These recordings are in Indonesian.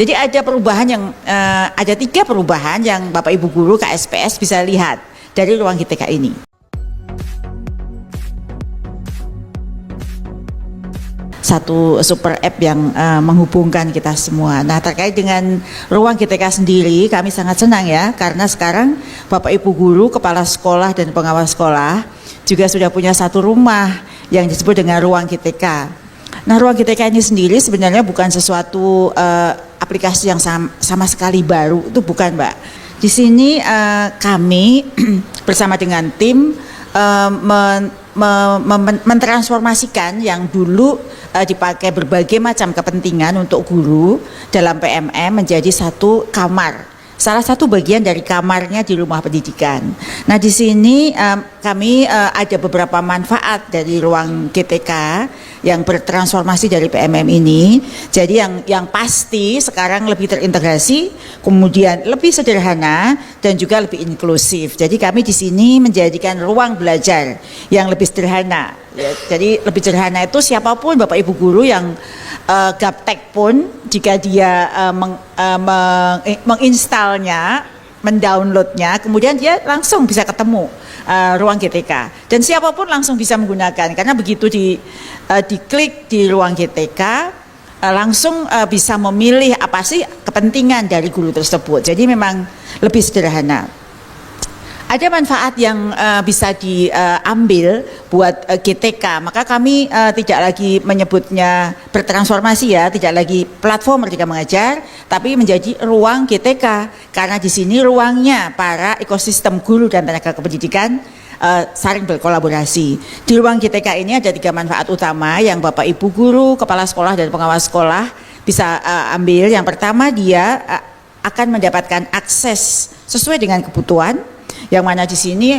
Jadi ada perubahan yang ada 3 perubahan yang Bapak Ibu guru KSPS bisa lihat dari ruang GTK ini. Satu super app yang menghubungkan kita semua. Nah, terkait dengan ruang GTK sendiri, kami sangat senang ya, karena sekarang Bapak Ibu guru, kepala sekolah dan pengawas sekolah juga sudah punya satu rumah yang disebut dengan ruang GTK. Nah, ruang GTK ini sendiri sebenarnya bukan sesuatu aplikasi yang sama sekali baru, itu bukan, Mbak. Di sini kami bersama dengan tim mentransformasikan yang dulu dipakai berbagai macam kepentingan untuk guru dalam PMM menjadi satu kamar. Salah satu bagian dari kamarnya di rumah pendidikan. Nah, di sini kami ada beberapa manfaat dari ruang GTK yang bertransformasi dari PMM ini. Jadi yang pasti sekarang lebih terintegrasi, kemudian lebih sederhana dan juga lebih inklusif. Jadi kami di sini menjadikan ruang belajar yang lebih sederhana. Ya, jadi lebih sederhana itu siapapun Bapak Ibu guru yang gaptek pun jika dia menginstalnya, mendownloadnya, kemudian dia langsung bisa ketemu ruang GTK dan siapapun langsung bisa menggunakan, karena begitu diklik di ruang GTK langsung bisa memilih apa sih kepentingan dari guru tersebut. Jadi memang lebih sederhana. Ada manfaat yang bisa diambil buat GTK, maka kami tidak lagi menyebutnya bertransformasi ya, tidak lagi platform Merdeka Mengajar, tapi menjadi ruang GTK, karena di sini ruangnya para ekosistem guru dan tenaga kependidikan saling berkolaborasi. Di ruang GTK ini ada 3 manfaat utama yang Bapak Ibu guru, kepala sekolah dan pengawas sekolah bisa ambil. Yang pertama, dia akan mendapatkan akses sesuai dengan kebutuhan. Yang mana di sini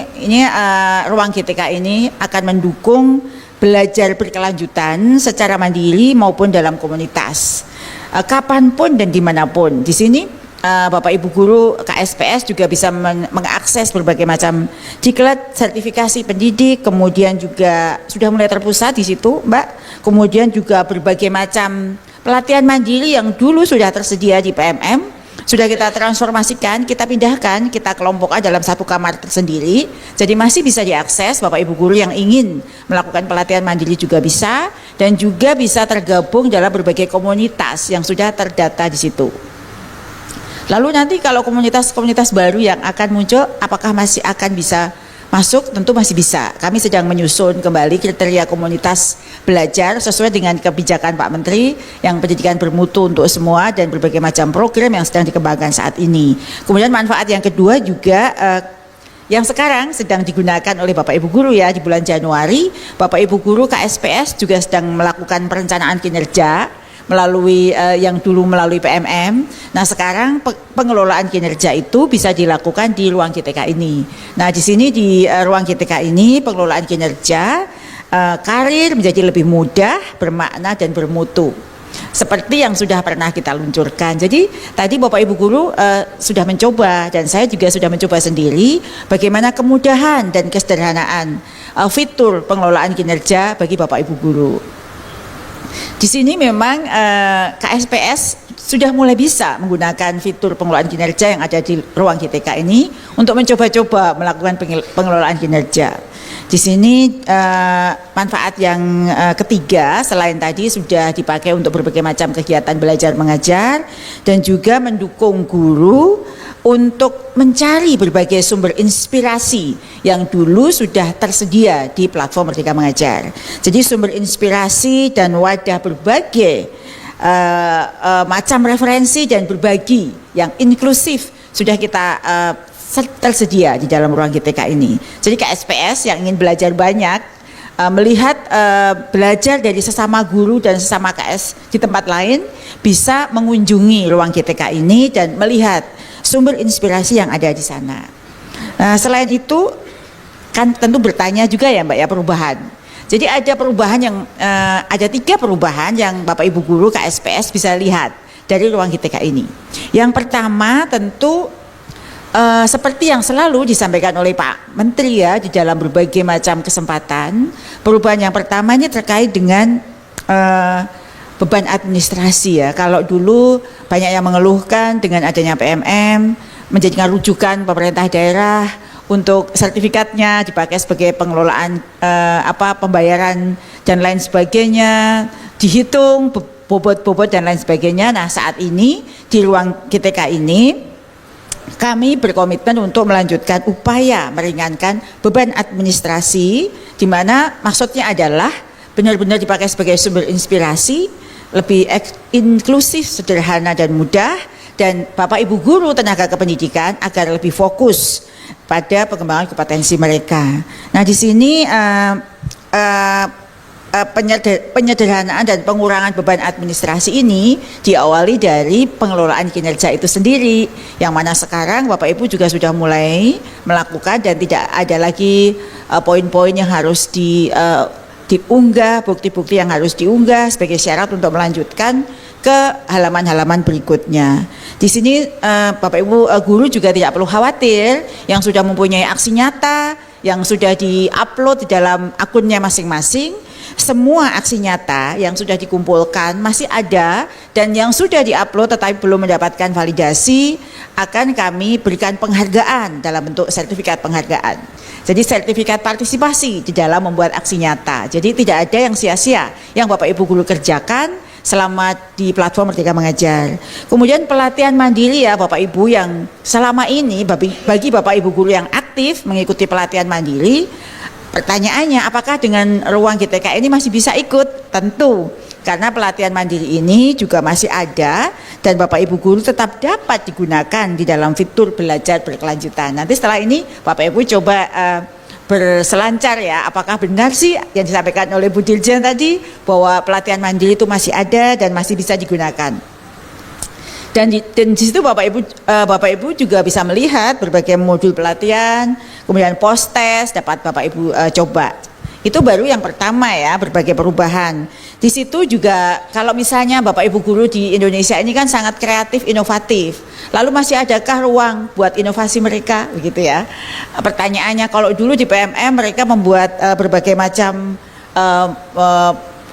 ruang GTK ini akan mendukung belajar berkelanjutan secara mandiri maupun dalam komunitas, kapanpun dan dimanapun. Di sini Bapak Ibu guru KSPS juga bisa mengakses berbagai macam diklat sertifikasi pendidik, kemudian juga sudah mulai terpusat di situ, Mbak. Kemudian juga berbagai macam pelatihan mandiri yang dulu sudah tersedia di PMM. Sudah kita transformasikan, kita pindahkan, kita kelompokkan dalam satu kamar tersendiri. Jadi masih bisa diakses Bapak Ibu guru yang ingin melakukan pelatihan mandiri juga bisa, dan juga bisa tergabung dalam berbagai komunitas yang sudah terdata di situ. Lalu nanti kalau komunitas-komunitas baru yang akan muncul, apakah masih akan bisa masuk? Tentu masih bisa. Kami sedang menyusun kembali kriteria komunitas belajar sesuai dengan kebijakan Pak Menteri yang pendidikan bermutu untuk semua dan berbagai macam program yang sedang dikembangkan saat ini. Kemudian manfaat yang kedua juga yang sekarang sedang digunakan oleh Bapak Ibu guru ya, di bulan Januari Bapak Ibu guru KSPS juga sedang melakukan perencanaan kinerja melalui yang dulu melalui PMM. Nah, sekarang pengelolaan kinerja itu bisa dilakukan di ruang GTK ini. Nah, di sini di ruang GTK ini pengelolaan kinerja karir menjadi lebih mudah, bermakna dan bermutu. Seperti yang sudah pernah kita luncurkan. Jadi tadi Bapak Ibu guru sudah mencoba, dan saya juga sudah mencoba sendiri bagaimana kemudahan dan kesederhanaan fitur pengelolaan kinerja bagi Bapak Ibu guru. Di sini memang KSPS sudah mulai bisa menggunakan fitur pengelolaan kinerja yang ada di ruang GTK ini untuk mencoba-coba melakukan pengelolaan kinerja. Di sini manfaat yang ketiga selain tadi sudah dipakai untuk berbagai macam kegiatan belajar mengajar dan juga mendukung guru untuk mencari berbagai sumber inspirasi yang dulu sudah tersedia di platform Merdeka Mengajar. Jadi sumber inspirasi dan wadah berbagai macam referensi dan berbagi yang inklusif sudah kita tersedia di dalam ruang GTK ini. Jadi KSPS yang ingin belajar banyak, melihat belajar dari sesama guru dan sesama KS di tempat lain, bisa mengunjungi ruang GTK ini dan melihat sumber inspirasi yang ada di sana. Nah, selain itu kan tentu bertanya juga ya Mbak ya, perubahan. Jadi ada perubahan yang ada 3 perubahan yang Bapak Ibu guru KSPS bisa lihat dari ruang GTK ini. Yang pertama tentu seperti yang selalu disampaikan oleh Pak Menteri ya di dalam berbagai macam kesempatan, perubahan yang pertama ini terkait dengan beban administrasi ya. Kalau dulu banyak yang mengeluhkan dengan adanya PMM menjadikan rujukan pemerintah daerah untuk sertifikatnya dipakai sebagai pengelolaan pembayaran dan lain sebagainya, dihitung bobot-bobot dan lain sebagainya. Nah, saat ini di ruang GTK ini kami berkomitmen untuk melanjutkan upaya meringankan beban administrasi, di mana maksudnya adalah benar-benar dipakai sebagai sumber inspirasi, lebih inklusif, sederhana dan mudah, dan Bapak Ibu guru tenaga kependidikan agar lebih fokus pada pengembangan kompetensi mereka. Nah, di sini penyederhanaan dan pengurangan beban administrasi ini diawali dari pengelolaan kinerja itu sendiri, yang mana sekarang Bapak Ibu juga sudah mulai melakukan dan tidak ada lagi poin-poin yang harus diunggah, bukti-bukti yang harus diunggah sebagai syarat untuk melanjutkan ke halaman-halaman berikutnya. Di sini Bapak Ibu guru juga tidak perlu khawatir, yang sudah mempunyai aksi nyata, yang sudah di-upload di dalam akunnya masing-masing, semua aksi nyata yang sudah dikumpulkan masih ada, dan yang sudah di-upload tetapi belum mendapatkan validasi akan kami berikan penghargaan dalam bentuk sertifikat penghargaan. Jadi sertifikat partisipasi di dalam membuat aksi nyata. Jadi tidak ada yang sia-sia yang Bapak Ibu guru kerjakan selama di platform Merdeka Mengajar. Kemudian pelatihan mandiri ya Bapak Ibu, yang selama ini bagi Bapak Ibu guru yang aktif mengikuti pelatihan mandiri, pertanyaannya apakah dengan ruang GTK ini masih bisa ikut? Tentu, karena pelatihan mandiri ini juga masih ada dan Bapak Ibu guru tetap dapat digunakan di dalam fitur belajar berkelanjutan. Nanti setelah ini Bapak Ibu coba berselancar ya, apakah benar sih yang disampaikan oleh Bu Dirjen tadi bahwa pelatihan mandiri itu masih ada dan masih bisa digunakan. Dan di situ Bapak Ibu juga bisa melihat berbagai modul pelatihan, kemudian post test dapat Bapak Ibu coba. Itu baru yang pertama ya, berbagai perubahan. Di situ juga kalau misalnya Bapak Ibu guru di Indonesia ini kan sangat kreatif, inovatif. Lalu masih adakah ruang buat inovasi mereka, begitu ya? Pertanyaannya, kalau dulu di PMM mereka membuat berbagai macam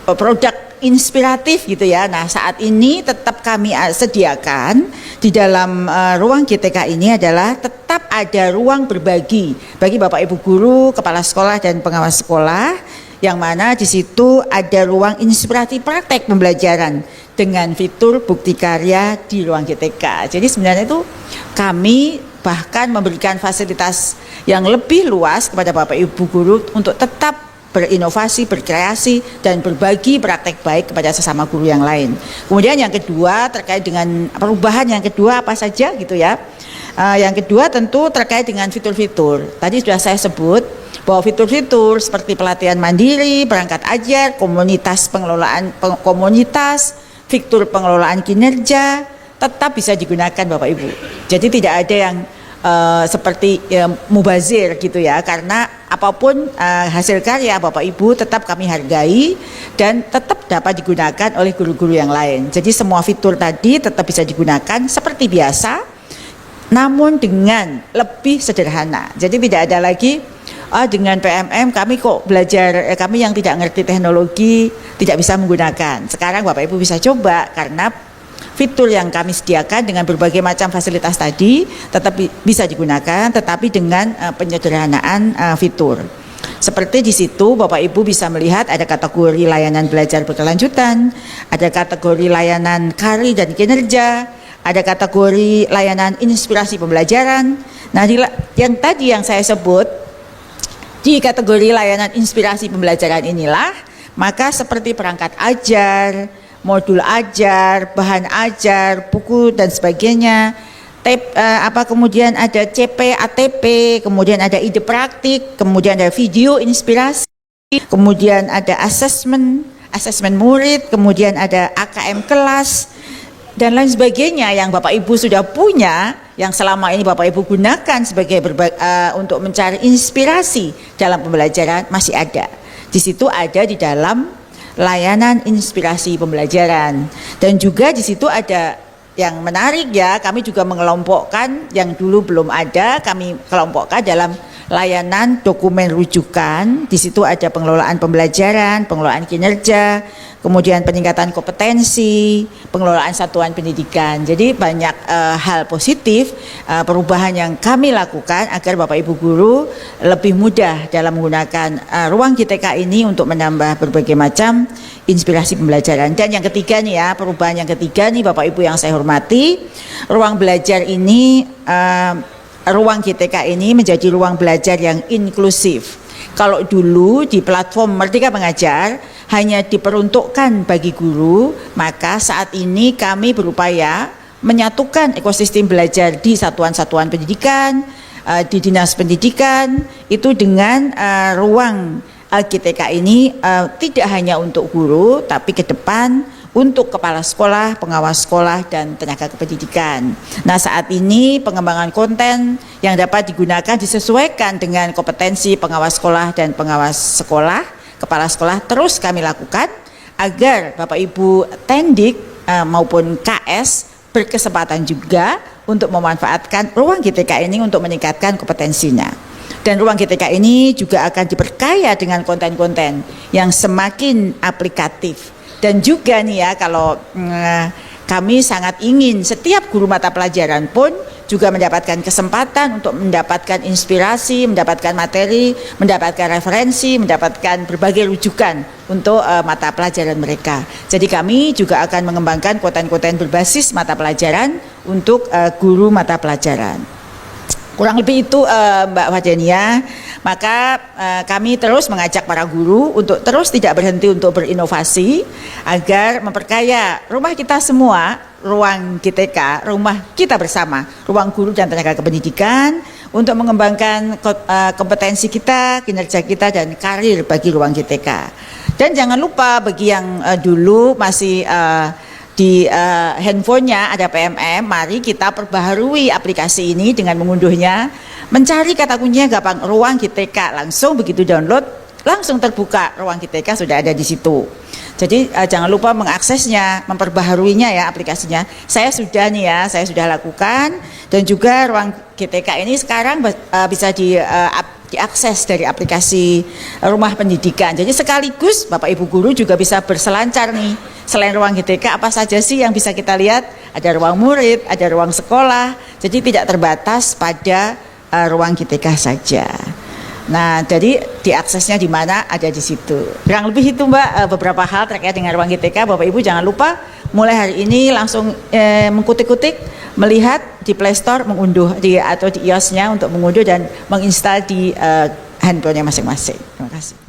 produk inspiratif gitu ya. Nah, saat ini tetap kami sediakan di dalam ruang GTK ini adalah tetap ada ruang berbagi bagi Bapak Ibu guru, kepala sekolah dan pengawas sekolah, yang mana di situ ada ruang inspirasi praktek pembelajaran dengan fitur bukti karya di ruang GTK. Jadi sebenarnya itu kami bahkan memberikan fasilitas yang lebih luas kepada Bapak Ibu guru untuk tetap berinovasi, berkreasi, dan berbagi praktek baik kepada sesama guru yang lain. Kemudian yang kedua terkait dengan perubahan yang kedua apa saja gitu ya. Yang kedua tentu terkait dengan fitur-fitur. Tadi sudah saya sebut bahwa fitur-fitur seperti pelatihan mandiri, perangkat ajar, komunitas pengelolaan komunitas, fitur pengelolaan kinerja tetap bisa digunakan Bapak Ibu. Jadi tidak ada yang seperti mubazir gitu ya, karena apapun hasil karya Bapak Ibu tetap kami hargai dan tetap dapat digunakan oleh guru-guru yang lain. Jadi semua fitur tadi tetap bisa digunakan seperti biasa, namun dengan lebih sederhana. Jadi tidak ada lagi dengan PMM kami kok belajar, kami yang tidak ngerti teknologi tidak bisa menggunakan. Sekarang Bapak Ibu bisa coba, karena fitur yang kami sediakan dengan berbagai macam fasilitas tadi tetap bisa digunakan, tetapi dengan penyederhanaan fitur. Seperti di situ Bapak Ibu bisa melihat ada kategori layanan belajar berkelanjutan, ada kategori layanan karir dan kinerja, ada kategori layanan inspirasi pembelajaran. Nah, yang tadi yang saya sebut di kategori layanan inspirasi pembelajaran inilah, maka seperti perangkat ajar, modul ajar, bahan ajar, buku dan sebagainya, kemudian ada CP, ATP, kemudian ada ide praktik, kemudian ada video inspirasi, kemudian ada asesmen murid, kemudian ada AKM kelas dan lain sebagainya yang Bapak Ibu sudah punya, yang selama ini Bapak Ibu gunakan sebagai untuk mencari inspirasi dalam pembelajaran masih ada. Di situ ada di dalam layanan inspirasi pembelajaran, dan juga di situ ada yang menarik ya, kami juga mengelompokkan yang dulu belum ada, kami kelompokkan dalam layanan dokumen rujukan. Di situ ada pengelolaan pembelajaran, pengelolaan kinerja, kemudian peningkatan kompetensi, pengelolaan satuan pendidikan. Jadi banyak hal positif perubahan yang kami lakukan agar Bapak Ibu guru lebih mudah dalam menggunakan ruang GTK ini untuk menambah berbagai macam inspirasi pembelajaran. Dan yang ketiga nih ya, perubahan yang ketiga nih Bapak Ibu yang saya hormati, ruang belajar ini, ruang GTK ini menjadi ruang belajar yang inklusif. Kalau dulu di platform Merdeka Mengajar hanya diperuntukkan bagi guru, maka saat ini kami berupaya menyatukan ekosistem belajar di satuan-satuan pendidikan, di dinas pendidikan, itu dengan ruang GTK ini tidak hanya untuk guru, tapi ke depan untuk kepala sekolah, pengawas sekolah, dan tenaga kependidikan. Nah, saat ini pengembangan konten yang dapat digunakan disesuaikan dengan kompetensi pengawas sekolah dan pengawas sekolah, kepala sekolah terus kami lakukan agar Bapak Ibu Tendik maupun KS berkesempatan juga untuk memanfaatkan ruang GTK ini untuk meningkatkan kompetensinya. Dan ruang GTK ini juga akan diperkaya dengan konten-konten yang semakin aplikatif. Dan juga nih ya, kalau kami sangat ingin setiap guru mata pelajaran pun juga mendapatkan kesempatan untuk mendapatkan inspirasi, mendapatkan materi, mendapatkan referensi, mendapatkan berbagai rujukan untuk mata pelajaran mereka. Jadi kami juga akan mengembangkan konten-konten berbasis mata pelajaran untuk guru mata pelajaran. Kurang lebih itu Mbak Fadenia. Maka kami terus mengajak para guru untuk terus tidak berhenti untuk berinovasi agar memperkaya rumah kita semua, ruang GTK, rumah kita bersama, ruang guru dan tenaga kependidikan untuk mengembangkan kompetensi kita, kinerja kita, dan karir bagi ruang GTK. Dan jangan lupa bagi yang dulu masih di handphonenya ada PMM, mari kita perbaharui aplikasi ini dengan mengunduhnya. Mencari kata kuncinya gampang, ruang GTK, langsung begitu download, langsung terbuka ruang GTK sudah ada di situ. Jadi jangan lupa mengaksesnya, memperbaharuinya ya aplikasinya. Saya sudah nih ya, saya sudah lakukan, dan juga ruang GTK ini sekarang bisa diakses dari aplikasi Rumah Pendidikan. Jadi sekaligus Bapak Ibu guru juga bisa berselancar nih. Selain ruang GTK apa saja sih yang bisa kita lihat? Ada ruang murid, ada ruang sekolah. Jadi tidak terbatas pada ruang GTK saja. Nah, jadi diaksesnya di mana ada di situ. Kurang lebih itu Mbak beberapa hal terkait dengan ruang GTK. Bapak Ibu jangan lupa mulai hari ini langsung mengkutik-kutik, melihat di Play Store, mengunduh atau di iOS-nya untuk mengunduh dan menginstal di handphonenya masing-masing. Terima kasih.